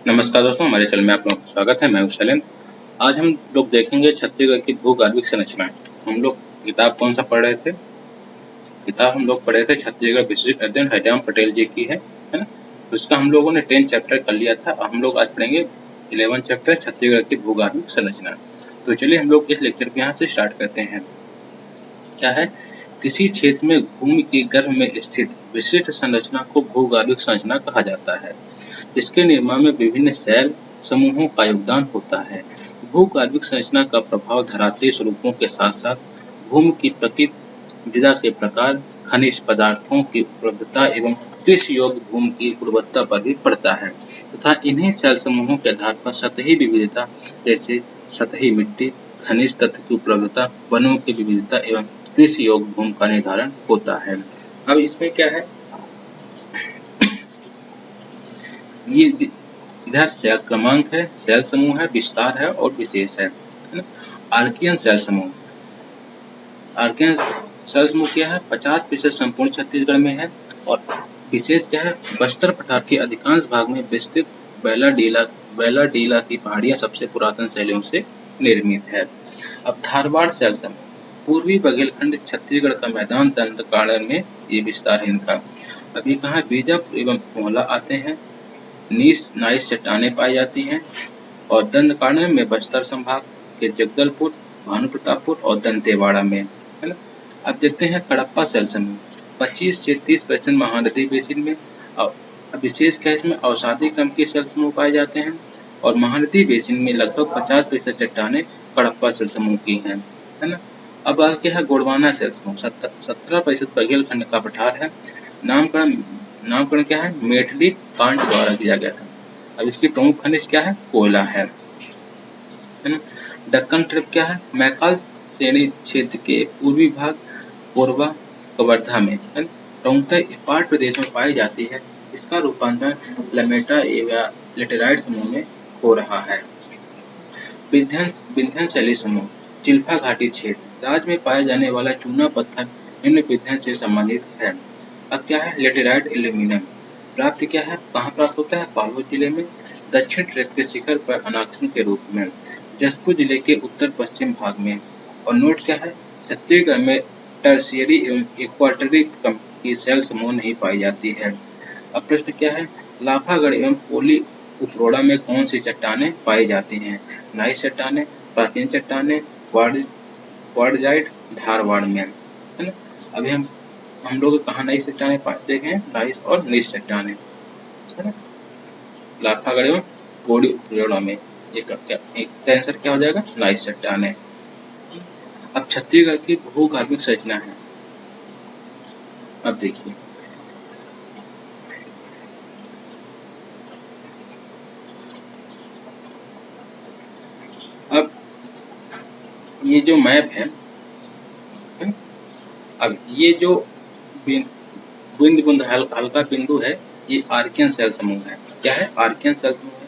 नमस्कार दोस्तों, हमारे चैनल में आप लोगों का स्वागत है। मैं हूं शैलेंद्र। आज हम लोग देखेंगे छत्तीसगढ़ की भूगर्भिक संरचना। हम लोग किताब कौन सा पढ़ रहे थे? किताब हम लोग पढ़े थे छत्तीसगढ़ विशिष्ट अध्ययन हरिराम पटेल जी की है ना। उसका हम लोगों ने 10 चैप्टर कर लिया था। हम लोग आज पढ़ेंगे 11 चैप्टर छत्तीसगढ़ की भूगर्भिक संरचना। तो चलिए हम लोग इस लेक्चर को यहाँ से स्टार्ट करते हैं। क्या है? किसी क्षेत्र में भूमि के गर्भ में स्थित विशिष्ट संरचना को भूगर्भिक संरचना कहा जाता है। इसके निर्माण में विभिन्न शैल समूहों का योगदान होता है। भूगर्भिक संरचना का प्रभाव धरातलीय स्वरूपों के साथ साथ भूमि की प्रकृति, मृदा के प्रकार, खनिज पदार्थों की उपलब्धता एवं कृषि योग्य भूमि की गुणवत्ता पर भी पड़ता है तथा इन्हीं शैल समूहों के आधार पर सतही विविधता जैसे सतही मिट्टी, खनिज तत्व की उपलब्धता, वनों की विविधता एवं कृषि योग्य भूमि का निर्धारण होता है। अब इसमें क्या है, ये इधर शैल क्रमांक है, शैल समूह है, विस्तार है और विशेष है ना। आर्कियन शैल समूह, आर्कियन शैल समूह क्या है? 50% संपूर्ण छत्तीसगढ़ में है। और विशेष क्या है? बस्तर पठार के अधिकांश भाग में विस्तृत बैलाडीला की पहाड़ियां सबसे पुरातन शैलियों से निर्मित है। अब धारवाड़ शैल समूह, पूर्वी बघेलखंड छत्तीसगढ़ का मैदान दंडकारण्य में ये विस्तार है इनका। अब ये कहाँ? बीजापुर एवं मोहला आते हैं। नाइस चट्टानें पाई जाती हैं और दंडकारण्य में बस्तर संभाग के जगदलपुर, भानुप्रतापपुर और दंतेवाड़ा में, है ना। अब देखते हैं कडप्पा शैल समूह, 25 से 30% महानदी बेसिन में। और विशेष क्या इसमें? अवसादी क्रम के शैल समूह पाए जाते हैं और महानदी बेसिन में लगभग 50% चट्टानें कडप्पा शैल समूह की हैं, है ना। अब आगे है गोंडवाना शैल समूह, 17% बघेलखंड का पठार है। नामकरण क्या है? मेटली कांड द्वारा किया गया था। अब इसकी प्रमुख खनिज क्या है? कोयला है ना। दक्कन ट्रिप क्या है? मैकाल श्रेणी क्षेत्र के पूर्वी भाग कोरबा कवर्धा में, है ना, प्रमुखतः इस्पात प्रदेश में पाई जाती है। इसका रूपांतरण लमेटा एवं लेटेराइट समूह में हो रहा है। विंध्यन शैली समूह, चिल्फा घाटी क्षेत्र, राज्य में पाया जाने वाला चूना पत्थर निम्न विंध्यन से संबंधित है। अब क्या है? लेटेराइट एल्यूमिनियम प्राप्त क्या है? कहाँ प्राप्त होता है? बालोद जिले में, दक्षिण ट्रैक के शिखर पर अनाक्षण के रूप में, जसपुर जिले के उत्तर पश्चिम भाग में। और नोट क्या है? छत्तीसगढ़ में टर्शियरी एवं इक्वाटरी की शैल समूह नहीं पाई जाती है। अब प्रश्न क्या है? लाफागढ़ एवं पोली उपरोड़ा में कौन सी चट्टानें पाई जाती हैं? नाइस चट्टानें, प्राचीन चट्टानें, क्वार्टजाइट, धारवाड़ में, है ना। अभी हम लोग कहाँ नाइस चट्टानें देखे हैं? नाइस और नीस चट्टानें, है ना, लाफागढ़ एवं पोली उपरोड़ा में। इसका आंसर क्या हो जाएगा? नाइस चट्टानें। अब छत्तीसगढ़ की भूगर्भिक संरचना है। अब देखिए, अब ये जो मैप है, अब ये जो बूंद बूंद हल्का बिंदु है, ये आर्कियन शैल समूह है। क्या है? आर्कियन शैल समूह है।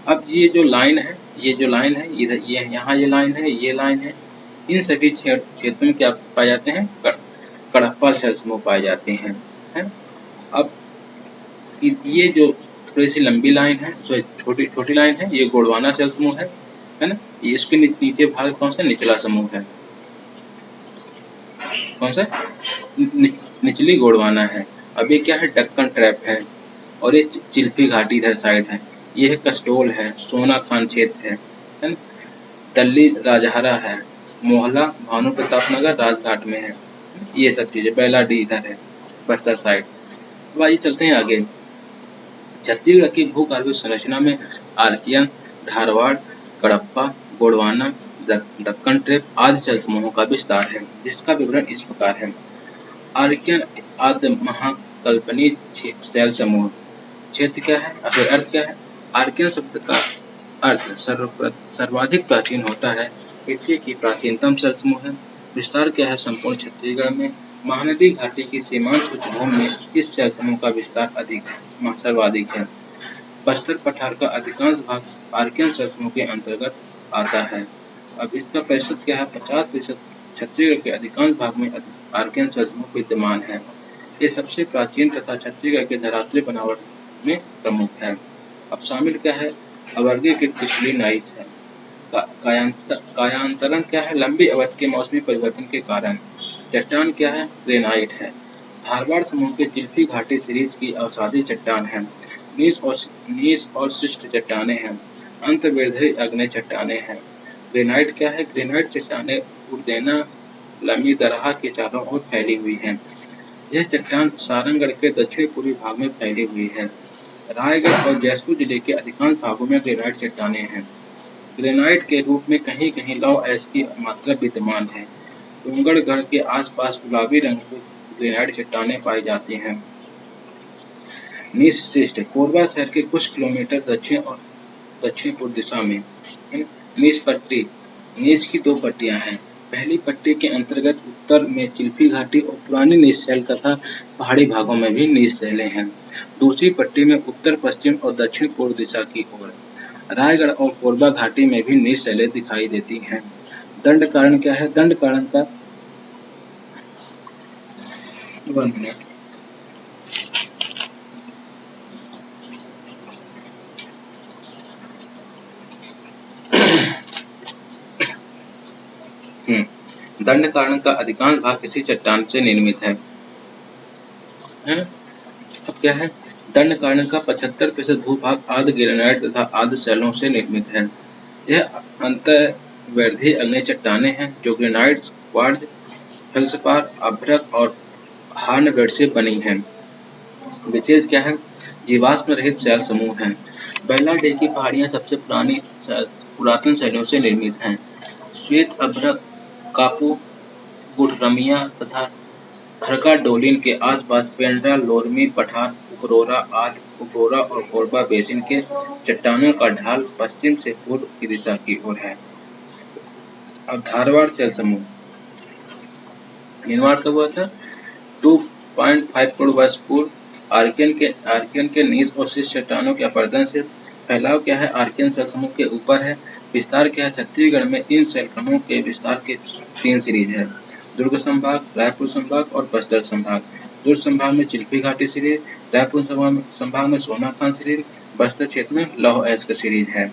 अब ये जो लाइन है, इधर ये यहाँ ये लाइन है, ये लाइन है, इन सभी क्षेत्रों में क्या पाए जाते हैं? कडप्पा शैल समूह पाए जाते हैं, है। अब ये जो थोड़ी सी लंबी लाइन है, छोटी छोटी लाइन है, ये गोंडवाना शैल समूह है ना। ये इसके नीचे भाग कौन सा? निचला समूह है। कौन सा? निचली गोंडवाना है। अब ये क्या है? दक्कन ट्रैप है। और ये चिल्फी घाटी इधर साइड है। ये है कसडोल है, सोना खान क्षेत्र है ना? टल्ली राजहरा है, मोहला भानु प्रताप नगर राजघाट में है। ये सब चीजें, बैलाडी इधर है, बस्तर साइड। अब आइए चलते हैं आगे। छत्तीसगढ़ की भूगर्भिक संरचना में आर्कियन, धारवाड़, कडप्पा, गोंडवाना, दक्कन ट्रैप आदि शैल समूहों का विस्तार है, जिसका विवरण इस प्रकार है। आर्कियन आद्य महाकल्पनीय शैल समूह। क्षेत्र क्या है? फिर अर्थ क्या है? आर्कियन शब्द का अर्थ सर्वाधिक प्राचीन होता है। पृथ्वी की प्राचीनतम शैल समूह है। विस्तार क्या है? संपूर्ण छत्तीसगढ़ में महानदी घाटी की सीमांत भूमि में इस शैल समूह का विस्तार सर्वाधिक है। बस्तर पठार का अधिकांश भाग आर्कियन शैल समूह के अंतर्गत आता है। अब इसका प्रतिशत क्या है? 50%। छत्तीसगढ़ के अधिकांश भाग में आर्कियन शैल समूह विद्यमान है। ये सबसे प्राचीन तथा छत्तीसगढ़ के धरातलीय बनावट में प्रमुख है। अब शामिल क्या है, अवर्गीकृत क्रिस्टलीनाइट है। कायांतरण क्या है, लंबी अवधि के मौसमी परिवर्तन के कारण। चट्टान क्या है, ग्रेनाइट है। धारवाड़ समूह के चिल्फी घाटी सीरीज की अवसादी चट्टान है। नीस और शिष्ट चट्टानें हैं। अंतर्वेधीय अग्नि चट्टानें हैं। ग्रेनाइट क्या है, ग्रेनाइट चट्टानें उर्देना लंबी दरहा के चारों ओर फैली हुई हैं। यह चट्टान सारंगढ़ के दक्षिण पूर्वी भाग में फैली हुई है। रायगढ़ और जैसपुर जिले के अधिकांश भागों में ग्रेनाइट चट्टानें हैं। ग्रेनाइट के रूप में कहीं कहीं लौह अयस्क की मात्रा विद्यमान है। डोंगरगढ़ के आसपास गुलाबी रंग की ग्रेनाइट चट्टानें पाई जाती हैं। निशशिष्ट कोरबा शहर के कुछ किलोमीटर दक्षिण और दक्षिण पूर्व दिशा में। नीच पट्टी, नीच की दो पट्टियां हैं। पहली पट्टी के अंतर्गत उत्तर में चिल्फी घाटी और पुरानी नीच शैल तथा पहाड़ी भागों में भी नीच शैलें हैं। दूसरी पट्टी में उत्तर पश्चिम और दक्षिण पूर्व दिशा की ओर रायगढ़ और कोरबा घाटी में भी नीच शैलें दिखाई देती हैं। दंड कारण क्या है, दंड कारण का 1 मिनट। दंड कारण का अधिकांश भाग किसी चट्टान से निर्मित है। अब क्या है, दंड कारण का 75% भूभाग आर्द्र ग्रेनाइट तथा आर्द्र शैलों से निर्मित है। यह अंतर्वर्धीय अग्नि चट्टानें हैं जो ग्रेनाइट, क्वार्ट्ज, फेल्सपार, अभ्रक और हार्नबेड से बनी हैं। विशेष क्या है, जीवाश्म रहित शैल समूह हैं। बैलाडे की पहाड़ियां सबसे पुरातन शैलों से निर्मित हैं। श्वेत अभ्रक, कापू, गुठरमिया तथा खरका डोलिन के आसपास पेंड्रा, लोरमी, पठार, उपरोरा और कोरबा बेसिन के चट्टानों का ढाल पश्चिम से पूर्व की दिशा की ओर है। अब धारवाड़ शैल समूह निर्माण कब हुआ था, 2.5 करोड़ वर्ष पूर्व। आर्कियन के नीच और शीर्ष चट्टानों के अपरदन से फैलाव क्या है, आर्कियन शैल समूह के ऊपर है। विस्तार क्या है, छत्तीसगढ़ में इन शैल समूह के विस्तार के 3 सीरीज है। दुर्ग संभाग, रायपुर संभाग और बस्तर संभाग। दुर्ग संभाग में चिल्फी घाटी सीरीज, रायपुर संभाग में सोनाखान सीरीज, बस्तर क्षेत्र में लौह अयस्क सीरीज है।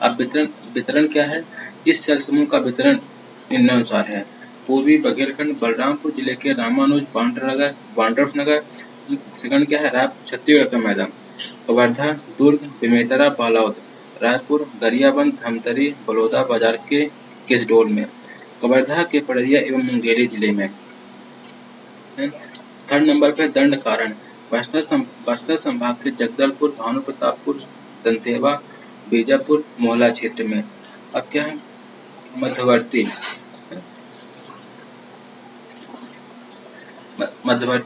अब वितरण क्या है, इस शैल समूह का वितरण निम्नानुसार है। पूर्वी बघेलखंड बलरामपुर जिले के रामानुज बांडरफनगर। सेकंड क्या है, छत्तीसगढ़ का मैदान। कवर्धा, दुर्ग, बेमेतरा, बालोद, रायपुर, गरियाबंद, धमतरी, बलौदा बाजार के केसडोल में। कवर्धा के पड़रिया एवं मुंगेली जिले में। थर्ड नंबर पे दंड कारण, बस्तर संभाग के जगदलपुर, भानुप्रतापपुर, दंतेवा, बीजापुर, मोहला क्षेत्र में। अब क्या है, मध्यवर्ती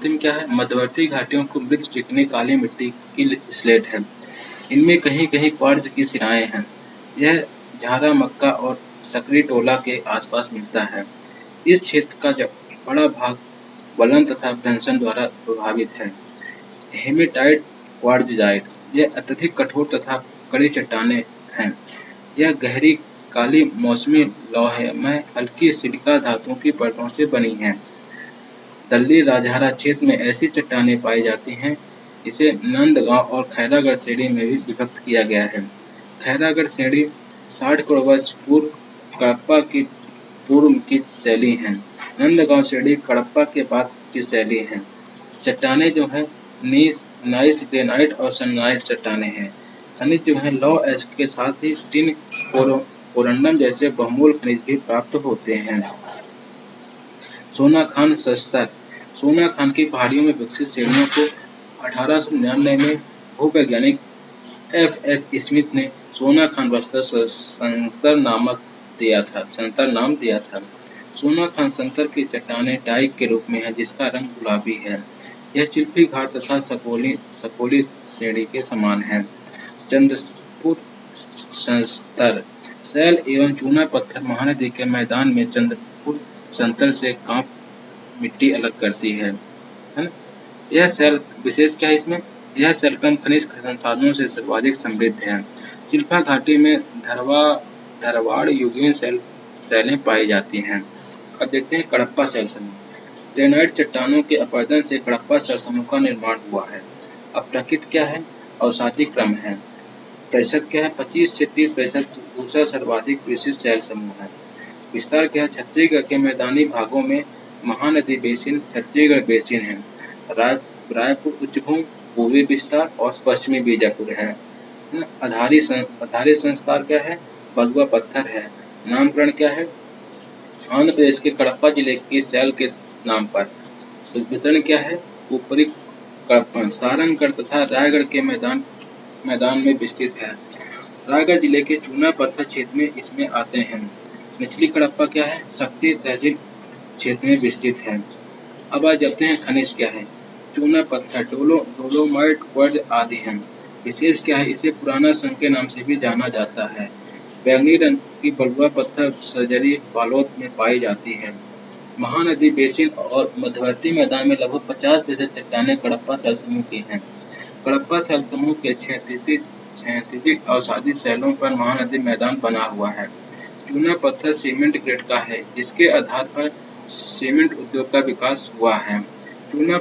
में क्या है, मध्यवर्ती घाटियों को मृत चिकनी काली मिट्टी की स्लेट है। इनमें कहीं कहीं क्वार्ट्ज की सिराएं हैं। यह झारा, मक्का और सकरी टोला के आसपास मिलता है। इस क्षेत्र का बड़ा भाग वलन तथा भ्रंशन द्वारा प्रभावित है। हेमेटाइट क्वार्ट्ज़ाइट, यह अत्यधिक कठोर तथा कड़ी चट्टानें हैं। यह गहरी काली मौसमी लौहमय हल्की सिलिका धातुओं की परतों से बनी हैं। दल्ली राजहारा क्षेत्र में ऐसी चट्टानें पाई जाती हैं। इसे नंदगांव और खैरागढ़ श्रेणी में भी विभक्त किया गया है। खैरागढ़ श्रेणी 60 करोड़ वर्ष पूर्व कडप्पा की पूर्व की शैली है। नंदगांव श्रेणी कडप्पा के बाद की शैली है। चट्टानें जो है नाइस ग्रेनाइट और सननाइट चट्टानें हैं। खनिज जो है लौह अयस्क के साथ ही टिन कोरंडम जैसे बहुमूल खनिज भी प्राप्त होते हैं। सोनाखान सस्तर, सोनाखान की पहाड़ियों में विकसित श्रेणियों को 1899 में भूवैज्ञानिक F.H. स्मिथ ने सोनाखान बस्तर संस्तर नाम दिया था। सोनाखान संतर की चट्टानें डाइक के रूप में है जिसका रंग गुलाबी है। यह चिल्फी घाट तथा सकोली श्रेणी के समान है। चंद्रपुर संस्तर, शैल एवं चूना पत्थर महानदी के मैदान में चंद्रपुर संतर से कांप मिट्टी अलग करती है ना। यह शैल विशेष क्या है इसमें, यह शैल कम खनिज संसाधनों से सर्वाधिक समृद्ध है। चिल्फा घाटी में धरवाड़ युगीन शैलें पाई जाती हैं। अब देखते हैं कडप्पा शैल समूह। ग्रेनाइट चट्टानों के अपरदन से कडप्पा शैल समूह का निर्माण हुआ है। अब प्रकृति क्या है, औसत क्रम है। प्रतिशत क्या है? 25 से 30% दूसरा सर्वाधिक विशिष्ट शैल समूह है। विस्तार क्या है? छत्तीसगढ़ के मैदानी भागों में महानदी बेसिन छत्तीसगढ़ बेसिन है। रायपुर उच्चभूमि, पूर्वी विस्तार और पश्चिमी बीजापुर है। आधारी संस्कार क्या है? बलुआ पत्थर है। नामकरण क्या है? आंध्र प्रदेश के कड़प्पा जिले की शैल के नाम पर। वितरण क्या है? ऊपरी कड़प्पन सारंगगढ़ तथा रायगढ़ के मैदान में विस्तृत है। रायगढ़ जिले के चूना पत्थर क्षेत्र में इसमें आते हैं। निचली कड़प्पा क्या है? शक्ति तहसील क्षेत्र में विस्तृत है। अब आज जानते हैं खनिज क्या है। चूना पत्थर, डोलोमाइट, क्वार्ट्ज आदि हैं। विशेष क्या है? इसे पुराना संघ के नाम से भी जाना जाता है। बैंगनी रंग की बलुआ पत्थर सर्जरी बालोद में पाई जाती है। महानदी बेसिन और मध्यवर्ती मैदान में लगभग 50% चट्टानें कडप्पा शैल समूह की हैं। कडप्पा शैल समूह के क्षैतिज अवसादी शैलों पर महानदी मैदान बना हुआ है। चूना पत्थर सीमेंट ग्रेड का है, जिसके आधार पर सीमेंट उद्योग का विकास हुआ है। चूना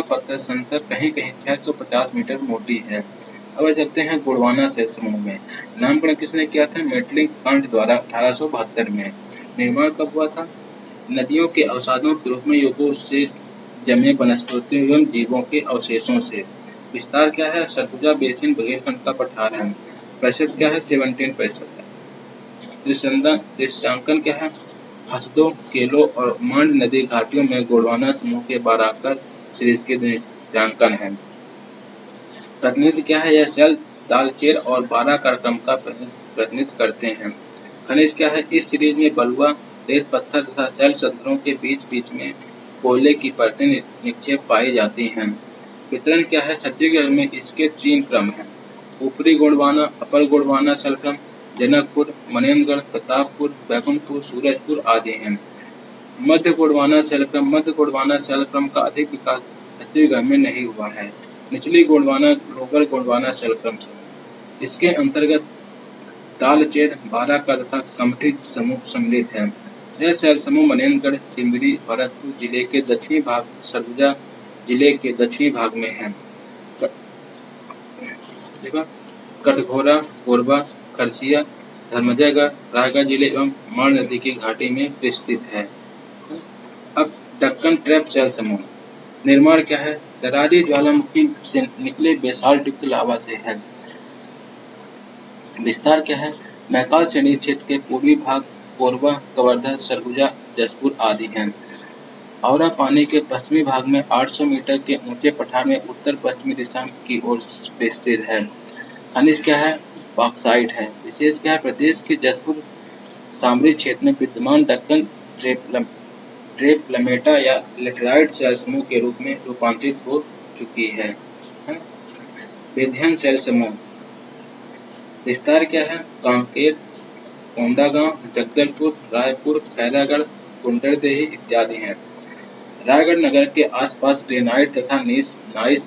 पत्थर संकर कहीं-कहीं 650 मीटर मोटी है। अब चलते हैं गोंडवाना शैल समूह में। नामकरण किसने किया था? मेटलिंग कांट द्वारा 1872 में। निर्माण कब हुआ था? नदियों के अवसादों के रूप में युगों से जमे वनस्पतियों एवं जीवों के अवशेषों से। विस्तार क्या है? सरगुजा बेसिन बुंदेलखंड का पठार है। प्रतिशत क्या है? 17% है। दृश्यांकन क्या है? हसदो, केलो और मांड नदी घाटियों में गोंडवाना समूह के बाराकर सीरीज के दृश्यांकन है। प्रतिनिधित्व क्या है? यह शैल दालचेर और बाराकर क्रम का प्रतिनिधित्व करते हैं। खनिज क्या है? इस सीरीज में बलुआ, रेत पत्थर तथा शैल संतरों के बीच में कोयले की परतें निक्षेप पाई जाती हैं। वितरण क्या है? छत्तीसगढ़ में इसके 3 क्रम हैं। ऊपरी गोंडवाना, अपर गोंडवाना शैल क्रम, जनकपुर, मनेन्द्रगढ़, प्रतापपुर, बैकुंठपुर, सूरजपुर आदि हैं। मध्य गोंडवाना शैल क्रम का अधिक विकास छत्तीसगढ़ में नहीं हुआ है। निचली गोंडवाना लोअर गोंडवाना शैल क्रम इसके अंतर्गत तालचेर, बाराकर तथा कमठी समूह सम्मिलित है। यह शैल समूह मनेन्द्रगढ़, चिंबरी, भरतपुर जिले के दक्षिणी भाग, सरगुजा जिले के दक्षिणी भाग में है। कटघोरा, कोरबा, खरसिया, धर्मजयगढ़, रायगढ़ जिले एवं माण नदी की घाटी में विस्तृत है। अब दक्कन ट्रैप शैल समूह। निर्माण क्या है? दरारी ज्वालामुखी से निकले बेसाल्ट युक्त लावा से है। विस्तार क्या है? मैकाल श्रेणी क्षेत्र के पूर्वी भाग कोरबा, कवर्धा, सरगुजा, जसपुर आदि हैं। औरा पानी के पश्चिमी भाग में 800 मीटर के ऊंचे पठार में उत्तर पश्चिमी दिशा की ओर विस्तृत है। खनिज क्या है? बॉक्साइट है। विशेष क्या है? प्रदेश के जसपुर सामरी क्षेत्र में विद्यमान दक्कन ट्रेपलमेटा या लेटराइट शैल समूह के रूप में रूपांतरित हो चुकी है। विध्यन शैल समूह। विस्तार क्या है? कांकेर, कोंडागांव, जगदलपुर, रायपुर, खैरागढ़, कुंडरदेही इत्यादि हैं। रायगढ़ नगर के आसपास ग्रेनाइट तथा नाइस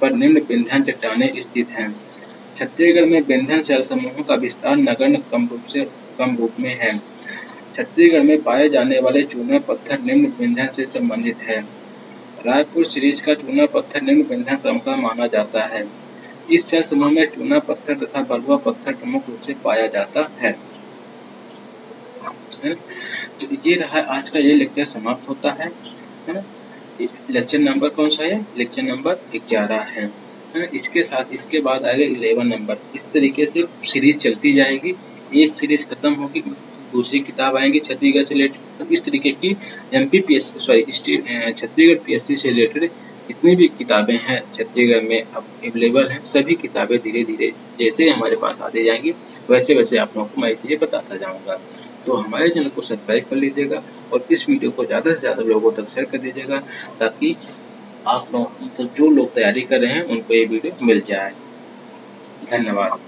पर निम्न विंध्यन चट्टानें स्थित हैं। छत्तीसगढ़ में विंध्यन शैल समूहों का विस्तार नगण्य कम रूप में है। छत्तीसगढ़ में पाए जाने वाले चूना पत्थर निम्न विंध्यन से संबंधित है। रायपुर सीरीज का चूना पत्थर निम्न विंध्यन क्रम का माना जाता है। इस शैल समूह में चूना पत्थर तथा बलुआ पत्थर प्रमुख रूप से पाया जाता है। तो ये रहा आज का, ये लेक्चर समाप्त होता है ना। लेक्चर नंबर कौन सा है? लेक्चर नंबर 11 है। इसके साथ इसके बाद आएगा 11 नंबर। इस तरीके से सीरीज चलती जाएगी। एक सीरीज खत्म होगी, दूसरी किताब आएंगी छत्तीसगढ़ से रिलेटेड। इस तरीके की छत्तीसगढ़ PSC से रिलेटेड जितनी भी किताबें हैं छत्तीसगढ़ में अब अवेलेबल हैं, सभी किताबें धीरे धीरे जैसे हमारे पास आते जाएंगी वैसे वैसे आप लोगों को मैं चीज़ें बताता जाऊँगा। तो हमारे चैनल को सब्सक्राइब कर लीजिएगा और इस वीडियो को ज़्यादा से ज़्यादा लोगों तक शेयर कर दीजिएगा, ताकि आप लोग जो लोग तैयारी कर रहे हैं उनको ये वीडियो मिल जाए। धन्यवाद।